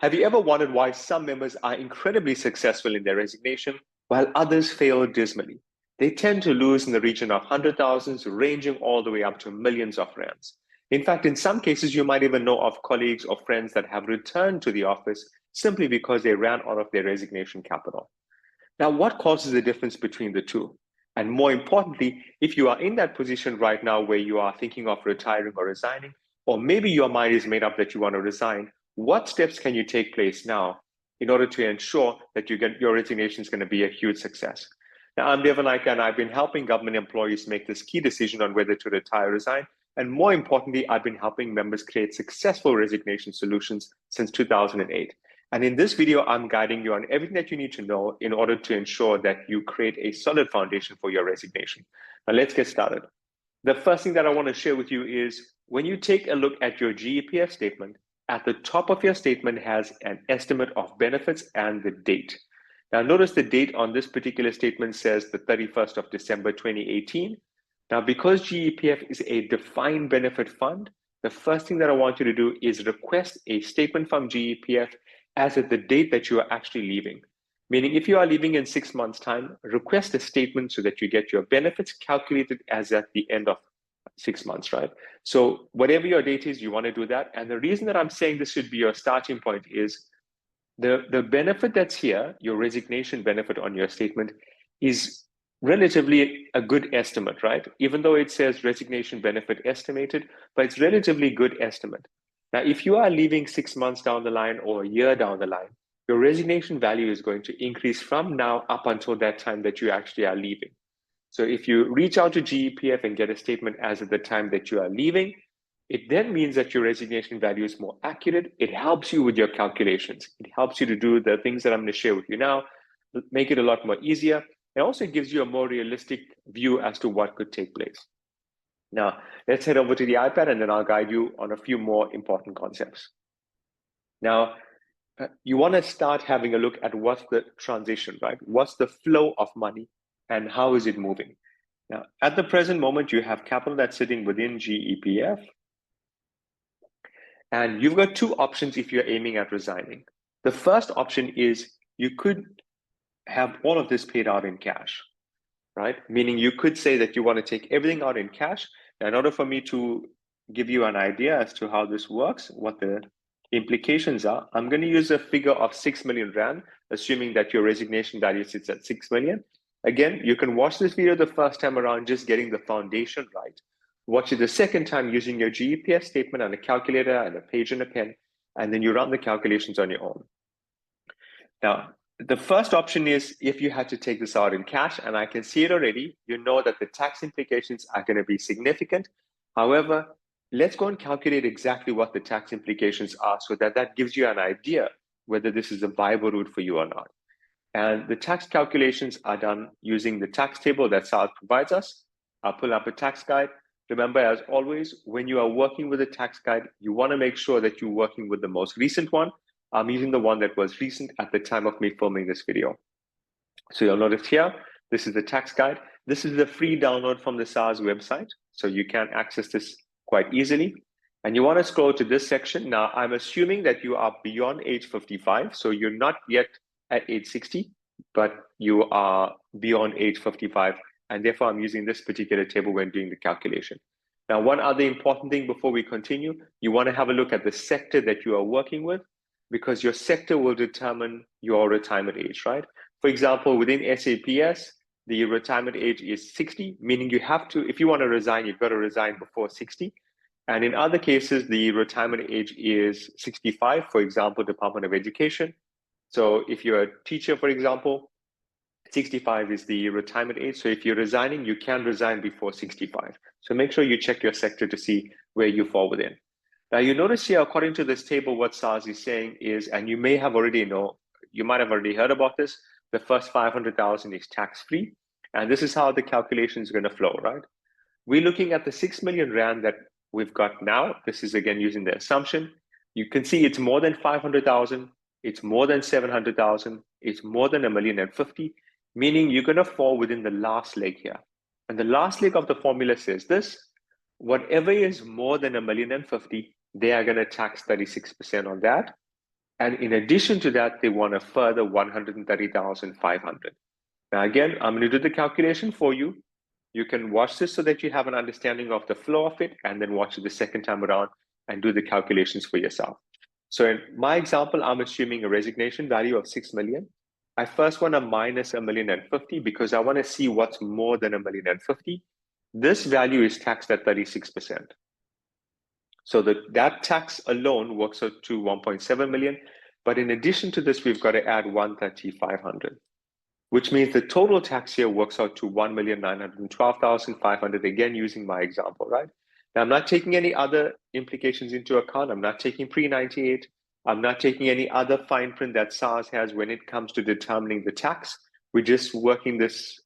Have you ever wondered why some members are incredibly successful in their resignation while others fail dismally? They tend to lose in the region of 100,000s, ranging all the way up to millions of rands. In fact, in some cases, you might even know of colleagues or friends that have returned to the office simply because they ran out of their resignation capital. Now, what causes the difference between the two? And more importantly, if you are in that position right now where you are thinking of retiring or resigning, or maybe your mind is made up that you want to resign, what steps can you take place now in order to ensure that your resignation is going to be a huge success? Now, I'm Devanaika, and I've been helping government employees make this key decision on whether to retire or resign. And more importantly, I've been helping members create successful resignation solutions since 2008. And in this video, I'm guiding you on everything that you need to know in order to ensure that you create a solid foundation for your resignation. Now, let's get started. The first thing that I want to share with you is when you take a look at your GEPF statement, at the top of your statement has an estimate of benefits and the date. Now, notice the date on this particular statement says the 31st of December, 2018. Now, because GEPF is a defined benefit fund, the first thing that I want you to do is request a statement from GEPF as at the date that you are actually leaving. Meaning, if you are leaving in 6 months' time, request a statement so that you get your benefits calculated as at the end of 6 months, right? So whatever your date is, you want to do that. And the reason that I'm saying this should be your starting point is the benefit that's here, your resignation benefit on your statement, is relatively a good estimate, right? Even though it says resignation benefit estimated, but it's relatively good estimate. Now, if you are leaving 6 months down the line or a year down the line, your resignation value is going to increase from now up until that time that you actually are leaving. So if you reach out to GEPF and get a statement as at the time that you are leaving, it then means that your resignation value is more accurate. It helps you with your calculations. It helps you to do the things that I'm going to share with you now, make it a lot more easier. It also gives you a more realistic view as to what could take place. Now, let's head over to the iPad and then I'll guide you on a few more important concepts. Now, you want to start having a look at what's the transition, right? What's the flow of money and how is it moving? Now, at the present moment, you have capital that's sitting within GEPF. And you've got two options if you're aiming at resigning. The first option is you could have all of this paid out in cash, right? Meaning you could say that you want to take everything out in cash. Now, in order for me to give you an idea as to how this works, what the implications are, I'm going to use a figure of 6 million Rand, assuming that your resignation value sits at 6 million. Again, you can watch this video the first time around just getting the foundation right. Watch it the second time using your GEPF statement and a calculator and a page and a pen, and then you run the calculations on your own. Now, the first option is if you had to take this out in cash, and I can see it already, you know that the tax implications are going to be significant. However, let's go and calculate exactly what the tax implications are so that that gives you an idea whether this is a viable route for you or not. And the tax calculations are done using the tax table that SARS provides us. I'll pull up a tax guide. Remember, as always, when you are working with a tax guide, you want to make sure that you're working with the most recent one. I'm using the one that was recent at the time of me filming this video. So you'll notice here, this is the tax guide. This is the free download from the SARS website. So you can access this quite easily. And you want to scroll to this section. Now, I'm assuming that you are beyond age 55. So you're not yet at age 60, but you are beyond age 55. And therefore, I'm using this particular table when doing the calculation. Now, one other important thing before we continue, you want to have a look at the sector that you are working with, because your sector will determine your retirement age, right? For example, within SAPS, the retirement age is 60, meaning you have to, if you want to resign, you've got to resign before 60. And in other cases, the retirement age is 65, for example, Department of Education. So if you're a teacher, for example, 65 is the retirement age. So if you're resigning, you can resign before 65. So make sure you check your sector to see where you fall within. Now you notice here, according to this table, what SARS is saying is, and you may have already you might have already heard about this, the first 500,000 is tax-free. And this is how the calculation is going to flow, right? We're looking at the 6 million Rand that we've got now. This is again using the assumption. You can see it's more than 500,000. It's more than 700,000. It's more than 1,050,000, meaning you're going to fall within the last leg here. And the last leg of the formula says this: whatever is more than 1,050,000, they are going to tax 36% on that. And in addition to that, they want a further 130,500. Now, again, I'm going to do the calculation for you. You can watch this so that you have an understanding of the flow of it, and then watch it the second time around and do the calculations for yourself. So in my example, I'm assuming a resignation value of 6 million. I first want to minus 1,050,000 because I want to see what's more than 1,050,000. This value is taxed at 36%. So that tax alone works out to 1.7 million. But in addition to this, we've got to add 130,500, which means the total tax here works out to 1,912,500, again, using my example, right? Now, I'm not taking any other implications into account. I'm not taking pre-98. I'm not taking any other fine print that SARS has when it comes to determining the tax. We're just working this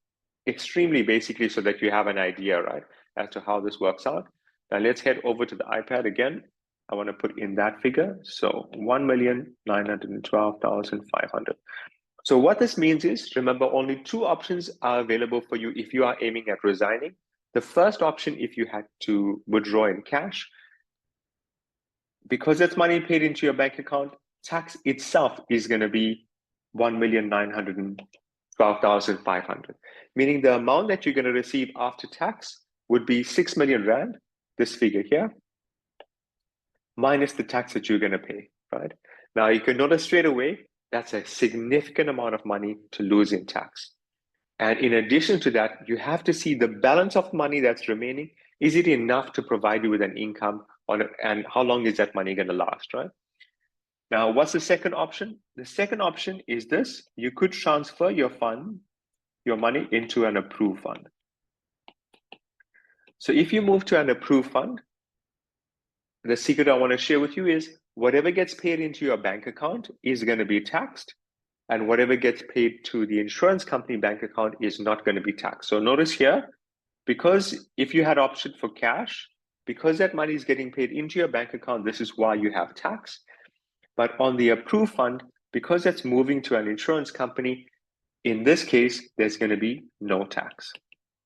extremely basically so that you have an idea, right, as to how this works out. Now let's head over to the iPad again. I want to put in that figure. So 1,912,500. So what this means is, remember, only two options are available for you if you are aiming at resigning. The first option, if you had to withdraw in cash, because it's money paid into your bank account, tax itself is going to be 1,912,500, meaning the amount that you're going to receive after tax would be 6 million rand, this figure here, minus the tax that you're going to pay, right? Now, you can notice straight away, that's a significant amount of money to lose in tax. And in addition to that, you have to see the balance of money that's remaining. Is it enough to provide you with an income on it, and how long is that money going to last, right? Now, what's the second option? The second option is this. You could transfer your money into an approved fund. So if you move to an approved fund, the secret I want to share with you is whatever gets paid into your bank account is going to be taxed, and whatever gets paid to the insurance company bank account is not going to be taxed. So notice here, because if you had option for cash, because that money is getting paid into your bank account, this is why you have tax. But on the approved fund, because that's moving to an insurance company, in this case, there's going to be no tax.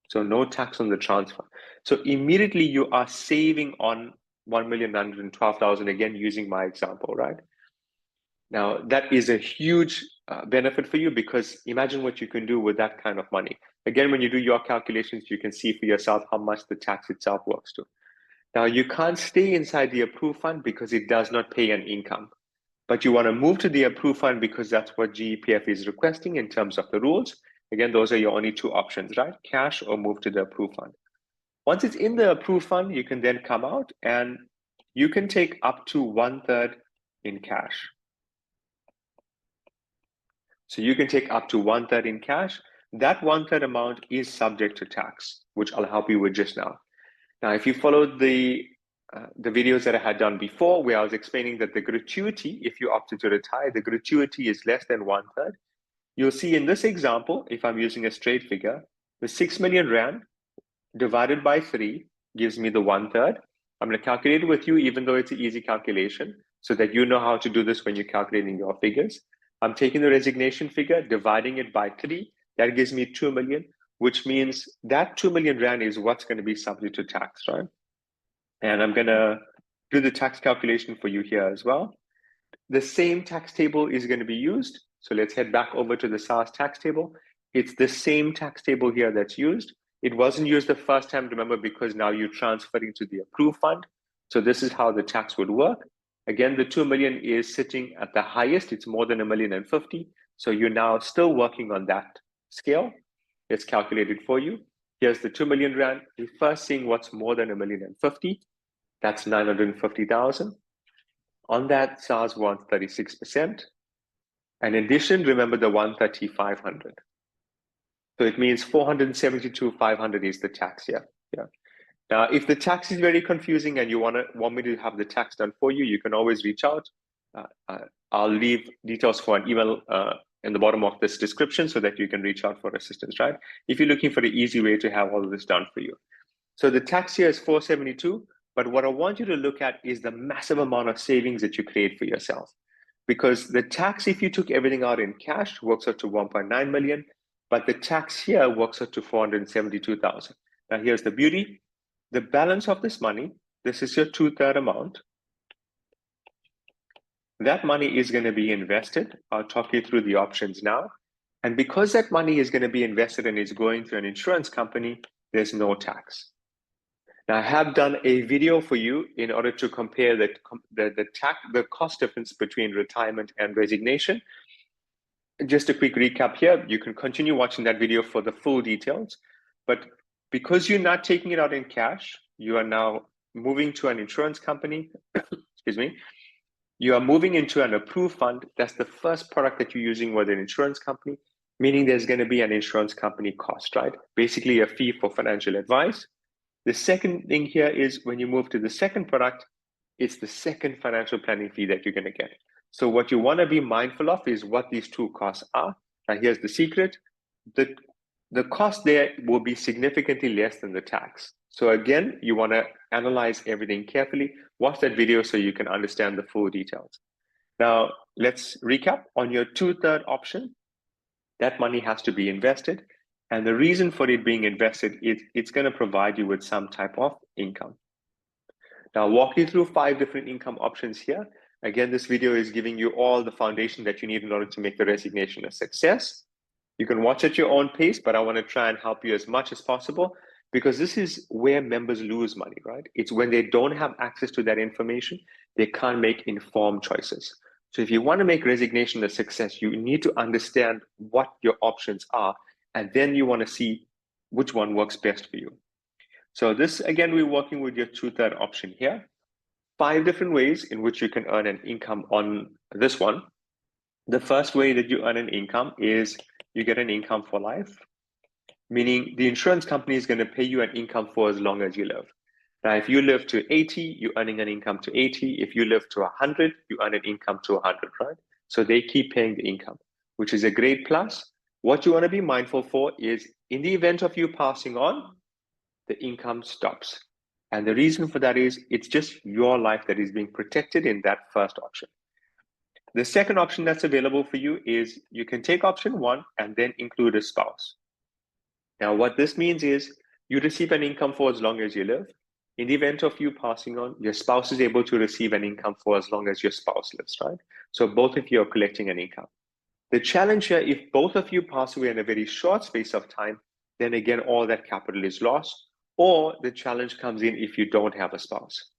So no tax on the transfer. So immediately you are saving on 1,912,000, again, using my example, right? Now, that is a huge benefit for you, because imagine what you can do with that kind of money. Again, when you do your calculations, you can see for yourself how much the tax itself works to. Now, you can't stay inside the approved fund because it does not pay an income. But you want to move to the approved fund because that's what GEPF is requesting in terms of the rules. Again, those are your only two options, right? Cash or move to the approved fund. Once it's in the approved fund, you can then come out and you can take up to 1/3 in cash. So you can take up to 1/3 in cash. That 1/3 amount is subject to tax, which I'll help you with just now. Now, if you followed the videos that I had done before, where I was explaining that the gratuity, if you opted to retire, the gratuity is less than 1/3. You'll see in this example, if I'm using a straight figure, the 6 million rand divided by 3 gives me the 1/3. I'm going to calculate it with you, even though it's an easy calculation, so that you know how to do this when you're calculating your figures. I'm taking the resignation figure, dividing it by 3. That gives me 2 million, which means that 2 million rand is what's going to be subject to tax, right? And I'm going to do the tax calculation for you here as well. The same tax table is going to be used. So let's head back over to the SARS tax table. It's the same tax table here that's used. It wasn't used the first time, remember, because now you're transferring to the approved fund. So this is how the tax would work. Again, the 2 million is sitting at the highest. It's more than 1,050,000. So you're now still working on that scale. It's calculated for you. Here's the 2 million rand. We're first seeing what's more than 1,050,000. That's 950,000. On that, SARS wants 36%. And in addition, remember the 130,500. So it means 472,500 is the tax here. Yeah. Now, if the tax is very confusing and you want me to have the tax done for you, you can always reach out. I'll leave details for an email in the bottom of this description so that you can reach out for assistance, right? If you're looking for the easy way to have all of this done for you. So the tax here is 472, but what I want you to look at is the massive amount of savings that you create for yourself. Because the tax, if you took everything out in cash, works out to 1.9 million, but the tax here works out to 472,000. Now here's the beauty. The balance of this money, this is your 2/3 amount. that money is going to be invested. I'll talk you through the options now. And because that money is going to be invested and is going to an insurance company, there's no tax. Now, I have done a video for you in order to compare the cost difference between retirement and resignation. Just a quick recap here. You can continue watching that video for the full details. But because you're not taking it out in cash, you are now moving to an insurance company. Excuse me. You are moving into an approved fund. That's the first product that you're using with an insurance company, meaning there's going to be an insurance company cost, right? Basically a fee for financial advice. The second thing here is when you move to the second product, it's the second financial planning fee that you're going to get. So what you want to be mindful of is what these two costs are. Now here's the secret. The cost there will be significantly less than the tax. So again, you want to analyze everything carefully. Watch that video so you can understand the full details. Now, let's recap. On your 2/3 option, that money has to be invested. And the reason for it being invested is it's going to provide you with some type of income. Now, I'll walk you through 5 different income options here. Again, this video is giving you all the foundation that you need in order to make the resignation a success. You can watch at your own pace, but I want to try and help you as much as possible because this is where members lose money, right? It's when they don't have access to that information, they can't make informed choices. So if you want to make resignation a success, you need to understand what your options are, and then you want to see which one works best for you. So this, again, we're working with your 2/3 option here. 5 different ways in which you can earn an income on this one. The first way that you earn an income is you get an income for life, meaning the insurance company is going to pay you an income for as long as you live. Now, if you live to 80, you're earning an income to 80. If you live to 100, you earn an income to 100, right? So they keep paying the income, which is a great plus. What you want to be mindful for is in the event of you passing on, the income stops. And the reason for that is it's just your life that is being protected in that first option. The second option that's available for you is you can take option 1 and then include a spouse. Now, what this means is you receive an income for as long as you live. In the event of you passing on, your spouse is able to receive an income for as long as your spouse lives, right? So both of you are collecting an income. The challenge here, if both of you pass away in a very short space of time, then again, all that capital is lost, or the challenge comes in if you don't have a spouse.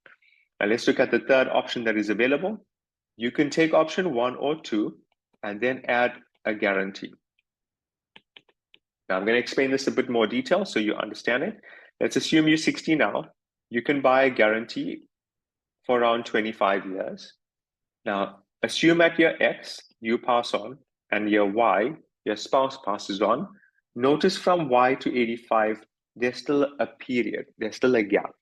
Now let's look at the third option that is available. You can take option 1 or 2 and then add a guarantee. Now I'm going to explain this a bit more detail so you understand it. Let's assume you're 60 now. You can buy a guarantee for around 25 years. Now, assume at year X, you pass on, and year Y, your spouse passes on. Notice from Y to 85, there's still a period, there's still a gap.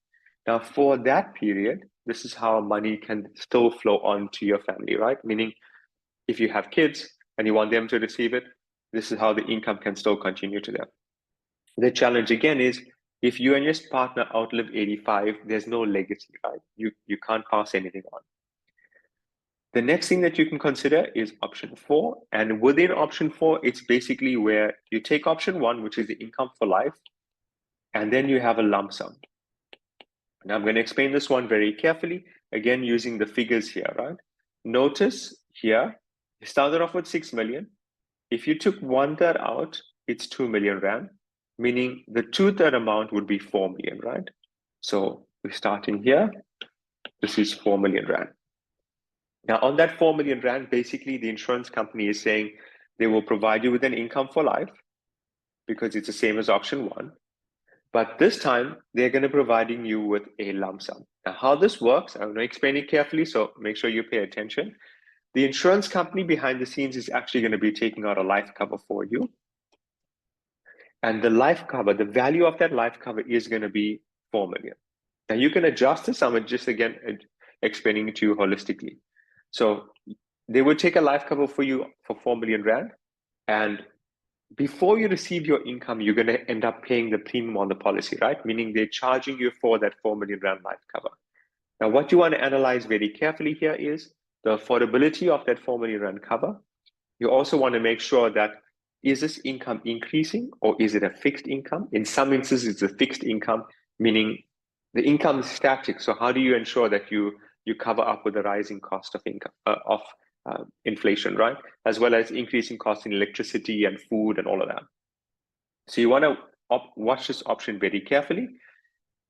Now, for that period, this is how money can still flow on to your family, right? Meaning, if you have kids and you want them to receive it, this is how the income can still continue to them. The challenge again is if you and your partner outlive 85, there's no legacy, right? You can't pass anything on. The next thing that you can consider is option 4. And within option 4, it's basically where you take option 1, which is the income for life, and then you have a lump sum. Now I'm going to explain this one very carefully, again, using the figures here, right? Notice here, you started off with 6 million. If you took 1/3 out, it's 2 million Rand, meaning the 2/3 amount would be 4 million, right? So we're starting here. This is 4 million Rand. Now, on that 4 million Rand, basically the insurance company is saying they will provide you with an income for life because it's the same as option 1. But this time, they're going to be providing you with a lump sum. Now, how this works, I'm going to explain it carefully, so make sure you pay attention. The insurance company behind the scenes is actually going to be taking out a life cover for you. And the life cover, the value of that life cover is going to be 4 million. Now, you can adjust this. I'm just, again, explaining it to you holistically. So they would take a life cover for you for 4 million Rand. And before you receive your income, you're going to end up paying the premium on the policy, right? Meaning they're charging you for that 4 million Rand life cover. Now, what you want to analyze very carefully here is the affordability of that 4 million Rand cover. You also want to make sure that is this income increasing or is it a fixed income? In some instances, it's a fixed income, meaning the income is static. So how do you ensure that you you cover up with the rising cost of income inflation, right? As well as increasing costs in electricity and food and all of that. So you want to watch this option very carefully.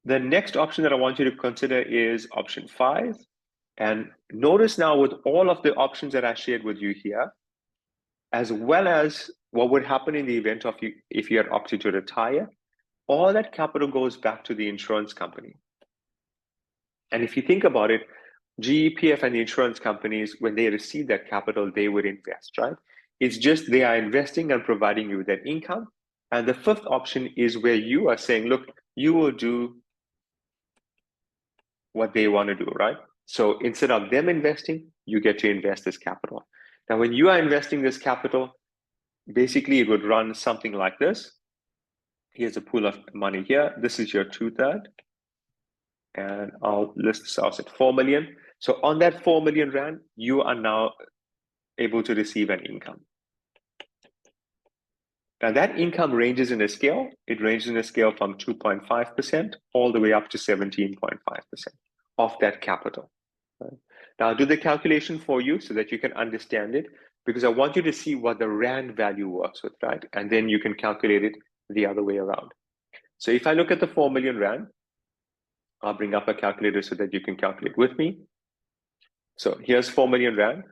The next option that I want you to consider is option 5. And notice now with all of the options that I shared with you here, as well as what would happen in the event of you if you had opted to retire, all that capital goes back to the insurance company. And if you think about it, GEPF and the insurance companies, when they receive that capital, they would invest, right? It's just they are investing and providing you with that income. And the 5th option is where you are saying, look, you will do what they want to do, right? So instead of them investing, you get to invest this capital. Now, when you are investing this capital, basically it would run something like this. Here's a pool of money here. This is your 2/3. And I'll list this out at 4 million. So on that 4 million rand, you are now able to receive an income. Now that income ranges in a scale. It ranges in a scale from 2.5% all the way up to 17.5% of that capital. Right? Now I'll do the calculation for you so that you can understand it, because I want you to see what the rand value works with, right? And then you can calculate it the other way around. So if I look at the 4 million rand, I'll bring up a calculator so that you can calculate with me. So here's 4 million rand.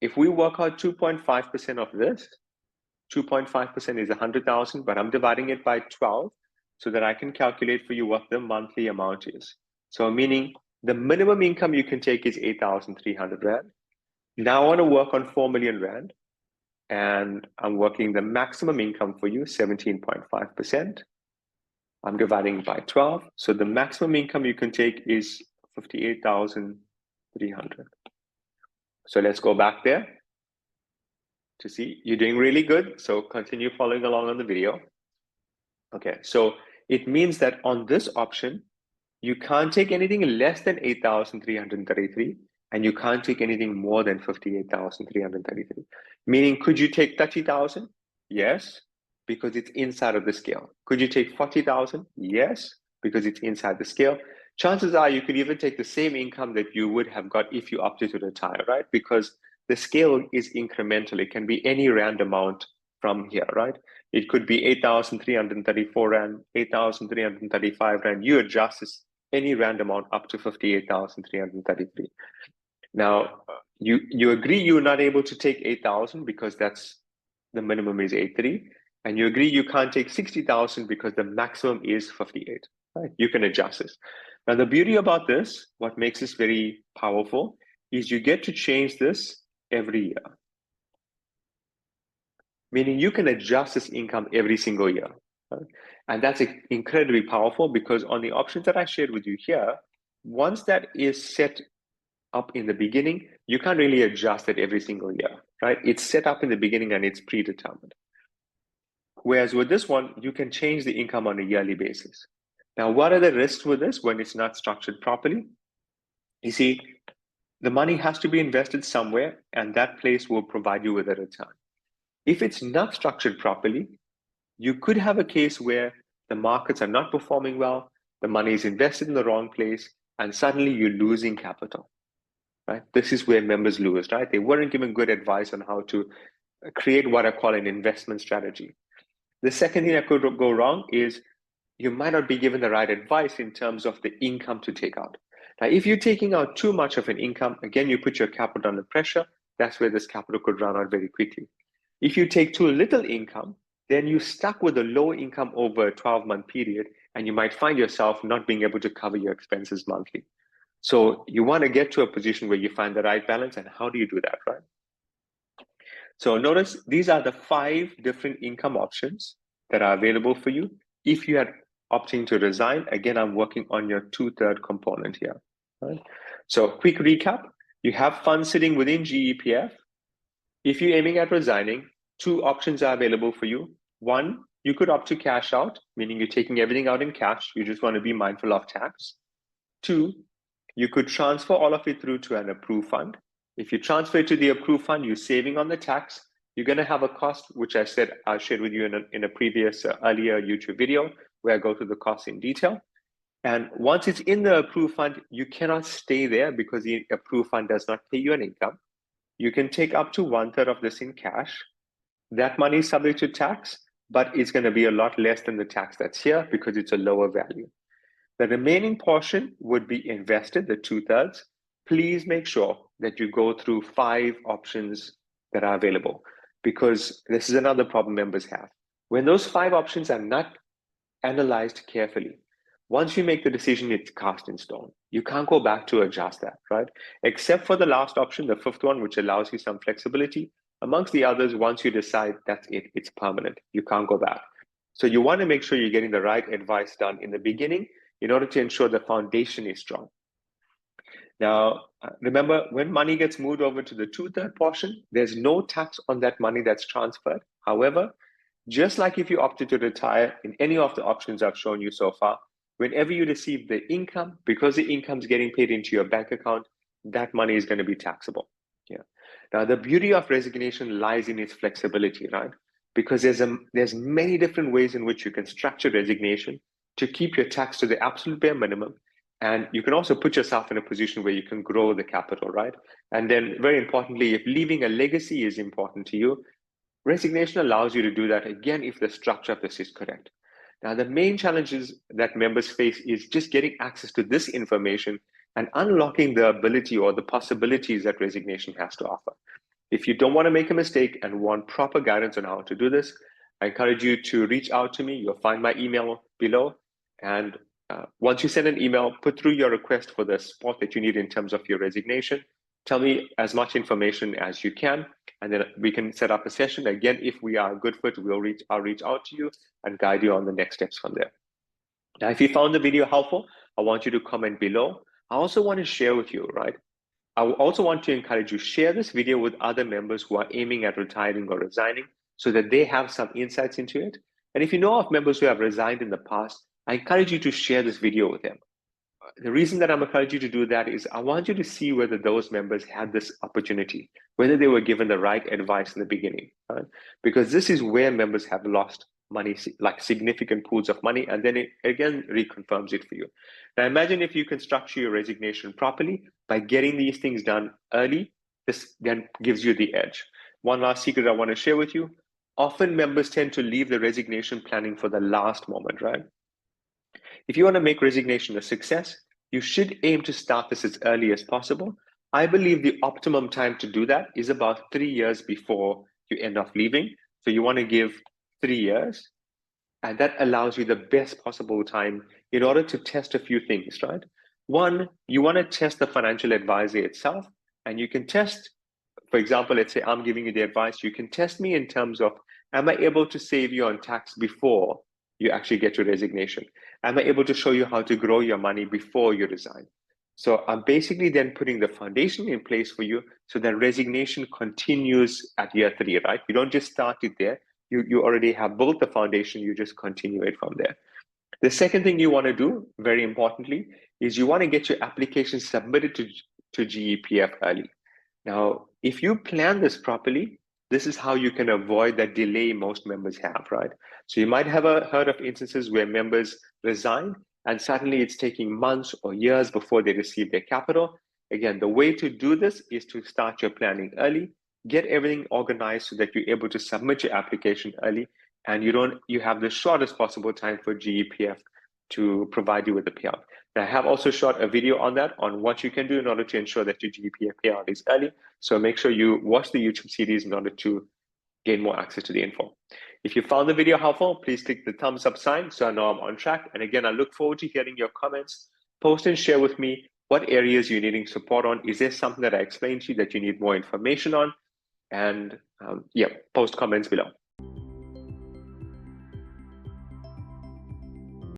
If we work out 2.5% of this, 2.5% is 100,000, but I'm dividing it by 12 so that I can calculate for you what the monthly amount is. So meaning the minimum income you can take is 8,300 rand. Now I want to work on 4 million rand, and I'm working the maximum income for you, 17.5%. I'm dividing by 12. So the maximum income you can take is 58,300. So let's go back there to see you're doing really good. So continue following along on the video. Okay, so it means that on this option, you can't take anything less than 8,333, and you can't take anything more than 58,333. Meaning, could you take 30,000? Yes, because it's inside of the scale. Could you take 40,000? Yes, because it's inside the scale. Chances are you could even take the same income that you would have got if you opted to retire, right? Because the scale is incremental. It can be any rand amount from here, right? It could be 8,334 rand, 8,335 rand. You adjust this any rand amount up to 58,333. Now, you agree you're not able to take 8,000 because that's the minimum is 83, and you agree you can't take 60,000 because the maximum is 58. Right? You can adjust this. Now, the beauty about this, what makes this very powerful, is you get to change this every year. Meaning you can adjust this income every single year. Right? And that's incredibly powerful, because on the options that I shared with you here, once that is set up in the beginning, you can't really adjust it every single year, right? It's set up in the beginning and it's predetermined. Whereas with this one, you can change the income on a yearly basis. Now, what are the risks with this when it's not structured properly? You see, the money has to be invested somewhere, and that place will provide you with a return. If it's not structured properly, you could have a case where the markets are not performing well, the money is invested in the wrong place, and suddenly you're losing capital, right? This is where members lose, right? They weren't given good advice on how to create what I call an investment strategy. The second thing that could go wrong is you might not be given the right advice in terms of the income to take out. Now, if you're taking out too much of an income, again, you put your capital under pressure. That's where this capital could run out very quickly. If you take too little income, then you're stuck with a low income over a 12-month period, and you might find yourself not being able to cover your expenses monthly. So you want to get to a position where you find the right balance, and how do you do that, right? So notice these are the 5 different income options that are available for you. If you are opting to resign, again, I'm working on your 2/3 component here. Right? So quick recap, you have funds sitting within GEPF. If you're aiming at resigning, 2 options are available for you. 1, you could opt to cash out, meaning you're taking everything out in cash. You just want to be mindful of tax. 2, you could transfer all of it through to an approved fund. If you transfer it to the approved fund, you're saving on the tax. You're going to have a cost, which I said I shared with you in a previous earlier YouTube video, where I go through the costs in detail. And once it's in the approved fund, you cannot stay there because the approved fund does not pay you an income. You can take up to 1/3 of this in cash. That money is subject to tax, but it's going to be a lot less than the tax that's here because it's a lower value. The remaining portion would be invested, the 2/3. Please make sure that you go through 5 options that are available, because this is another problem members have. When those 5 options are not analyzed carefully, once you make the decision, it's cast in stone. You can't go back to adjust that, right? Except for the last option, the 5th one, which allows you some flexibility. Amongst the others, once you decide, that's it, it's permanent. You can't go back. So you want to make sure you're getting the right advice done in the beginning in order to ensure the foundation is strong. Now, remember, when money gets moved over to the 2/3 portion, there's no tax on that money that's transferred. However, just like if you opted to retire in any of the options I've shown you so far, whenever you receive the income, because the income's getting paid into your bank account, that money is going to be taxable. Yeah. Now, the beauty of resignation lies in its flexibility, right? Because there's many different ways in which you can structure resignation to keep your tax to the absolute bare minimum. And you can also put yourself in a position where you can grow the capital, right? And then very importantly, if leaving a legacy is important to you, resignation allows you to do that again if the structure of this is correct. Now, the main challenges that members face is just getting access to this information and unlocking the ability or the possibilities that resignation has to offer. If you don't want to make a mistake and want proper guidance on how to do this, I encourage you to reach out to me. You'll find my email below. And once you send an email, put through your request for the support that you need in terms of your resignation. Tell me as much information as you can, and then we can set up a session. Again, if we are a good fit, I'll reach out to you and guide you on the next steps from there. Now, if you found the video helpful, I want you to comment below. I also want to share with you, right? I also want to encourage you, share this video with other members who are aiming at retiring or resigning so that they have some insights into it. And if you know of members who have resigned in the past, I encourage you to share this video with them. The reason that I'm encouraging you to do that is I want you to see whether those members had this opportunity, whether they were given the right advice in the beginning, right? Because this is where members have lost money, like significant pools of money, and then it again reconfirms it for you. Now imagine if you can structure your resignation properly by getting these things done early. This then gives you the edge. One last secret I want to share with you. Often members tend to leave the resignation planning for the last moment, right? If you want to make resignation a success, you should aim to start this as early as possible. I believe the optimum time to do that is about 3 years before you end up leaving. So you want to give 3 years, and that allows you the best possible time in order to test a few things, right? One, you want to test the financial advisor itself, and you can test, for example, let's say I'm giving you the advice, you can test me in terms of, am I able to save you on tax before you actually get your resignation? Am I able to show you how to grow your money before you resign? So I'm basically then putting the foundation in place for you so that resignation continues at year 3, right? You don't just start it there. You already have built the foundation, you just continue it from there. The second thing you want to do, very importantly, is you want to get your application submitted to GEPF early. Now, if you plan this properly, this is how you can avoid that delay most members have, right? So you might have heard of instances where members resign and suddenly it's taking months or years before they receive their capital. Again, the way to do this is to start your planning early, get everything organized so that you're able to submit your application early, and you have the shortest possible time for GEPF to provide you with the payout. I have also shot a video on that, on what you can do in order to ensure that your GEPF payout is early. So make sure you watch the YouTube series in order to gain more access to the info. If you found the video helpful, please click the thumbs up sign so I know I'm on track. And again, I look forward to hearing your comments. Post and share with me what areas you're needing support on. Is there something that I explained to you that you need more information on? And post comments below.